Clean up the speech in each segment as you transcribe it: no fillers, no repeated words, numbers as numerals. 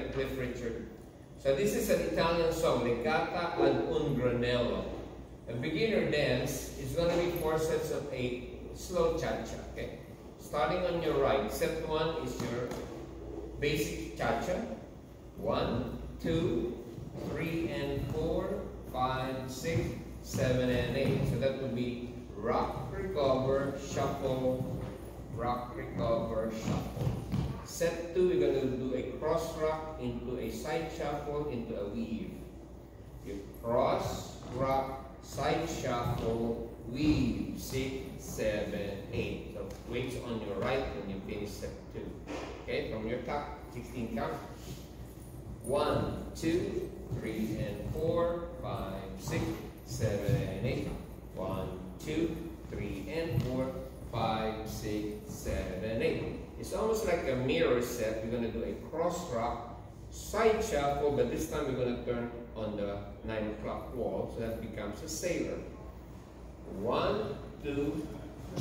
Cliff Richard. So this is an Italian song, Leccata ad un granello. A beginner dance is going to be 4 sets of 8 slow cha-cha. Okay? Starting on your right, set 1 is your basic cha-cha. 1, 2, 3 and 4, 5, 6, 7 and 8. So that would be rock, recover, shuffle, rock, recover, shuffle. Set 2, we're going to do a cross rock into a side shuffle into a weave. You cross, rock, side shuffle, weave, 6, 7, 8. So weights on your right when you finish set 2. Okay, from your top, 16 count. 1, 2, 3 and 4, 5, 6, 7 and 8. 1, 2, 3 and 4, 5, 6, 7 and 8. It's almost like a mirror set. We're going to do a cross rock, side shuffle, but this time we're going to turn on the 9 o'clock wall, so that becomes a sailor. 1, 2,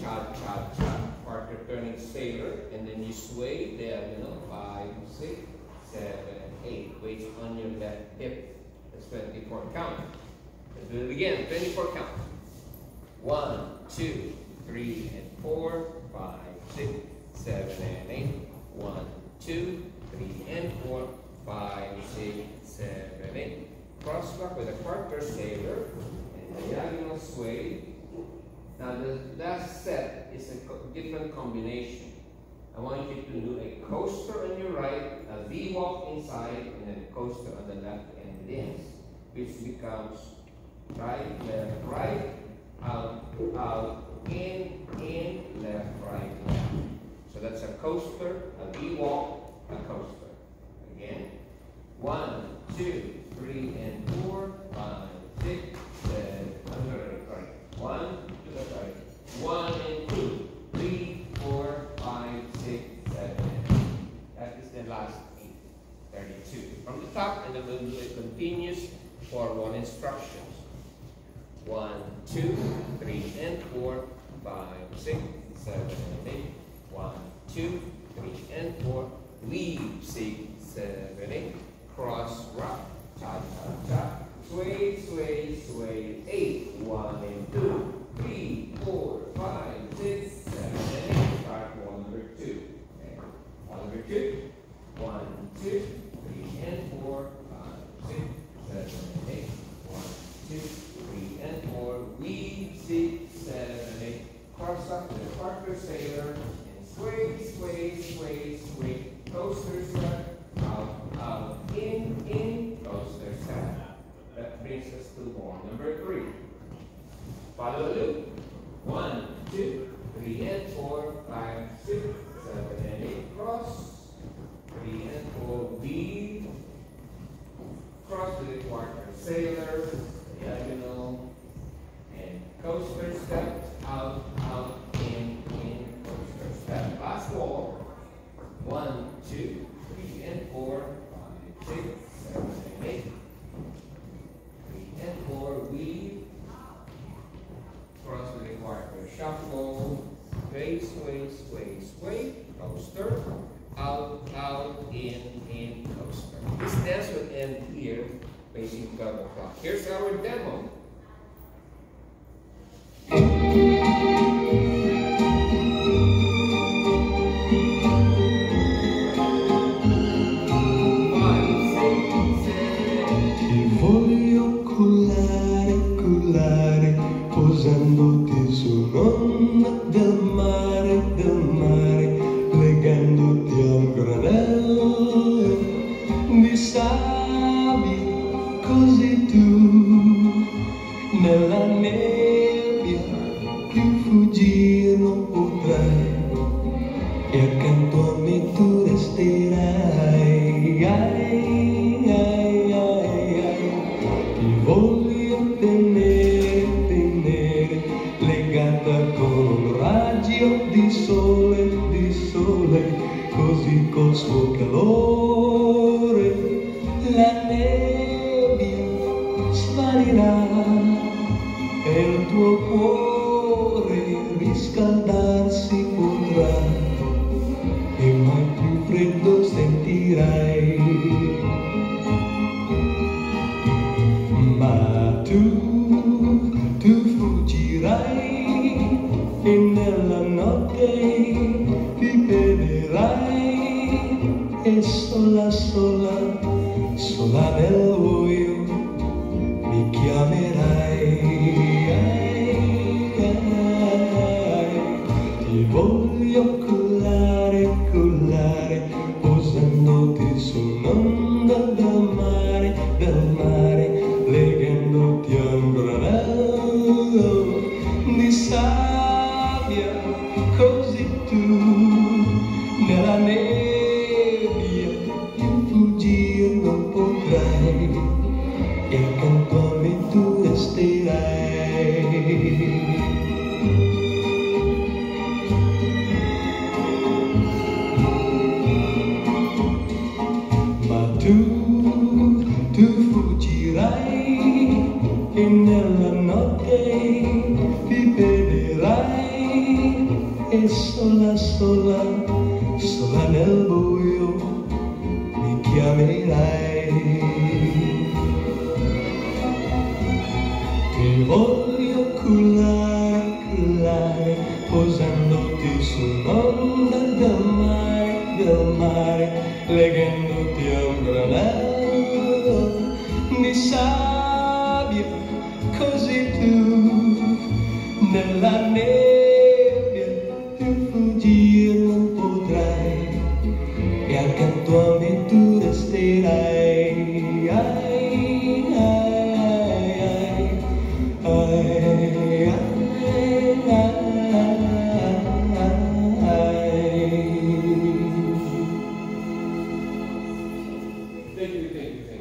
cha cha cha. Partner turning sailor, and then you sway diagonal 5, 6, 7, 8. Weights on your left hip. That's 24 count. Let's do it again. 24 count. 1, 2, 3 and 4, 5, 6, 7 and 8. 1, 2, 3 and 4, 5, 6, 7, 8. Cross rock with a partner sailor and diagonal sway. Now the last set is a different combination. I want you to do a coaster on your right, a V walk inside, and then a coaster on the left and dance, which becomes right, left, out, in, left, right, left. So that's a coaster, a V walk, a coaster. Again. 1, 2, 3 and 4, 5, 6, 7. I'm sorry. 1, 1 and 2, 3, 4, 5, 6, 7. That is the last 8. 32. From the top, and then we'll do a continuous forward instructions. 1, 2, 3 and 4, 5, 6, 7 and 8. 1, 2, 3 and 4. Weave, 6, 7, 8. Cross, rock, cha cha cha. Sway, sway, sway. 8. 1 and 2, 3, 4, 5, 6, 7 and 8. Start wall number 2. Okay. Wall number 2. 1, 2, 3 and 4, 5, 6, 7 and 8. 1, 2, 3 and 4. Weave, 6, 7 and 8. Cross up with a partner sailor. Sway, sway, sway, sway. Coaster step. Out, in, coaster step. That brings us to wall number 3. Follow the loop. 1, 2, 3 and 4, 5, 6, 7 and 8. Cross. 3 and 4. Weave. Cross with a partner sailor. Diagonal. And coaster step. Out, in, coaster step. Last wall. 1, 2, 3 and 4, 5, 6, 7 and 8. 3 and 4. Weave. Cross with a partner shuffle. Sway, sway, sway, sway. Coaster. Out, in, coaster. This dance will end here, facing 12 o'clock. Here's our demo. Posandoti sull'onda del mare, legandoti a un granello di sabbia, così tu nella nebbia più fuggire non potrai, e accanto a me tu resterai, ai, ai, ai, ai, ti voglio tenere con un raggio di sole, così col suo calore la nebbia sparirà e sola, sola nel buio, mi chiamerai. Ti voglio cullare, cullare, posandoti sull'onda del mare, legandoti a un granello di sabbia, così tu nella nebbia più fuggire non potrai, e accanto a me tu resterai. Tu fuggirai e nella notte ti perderai, e sola, sola, sola nel buio mi chiamerai. Ti voglio cullare, cullare, posandoti sull'onda del mare, legandoti a un granello di sabbia, così tu nella nebbia più fuggire non potrai, e accanto a me tu resterai. Ai, ai, ai, ai, ai, ai. Thank you.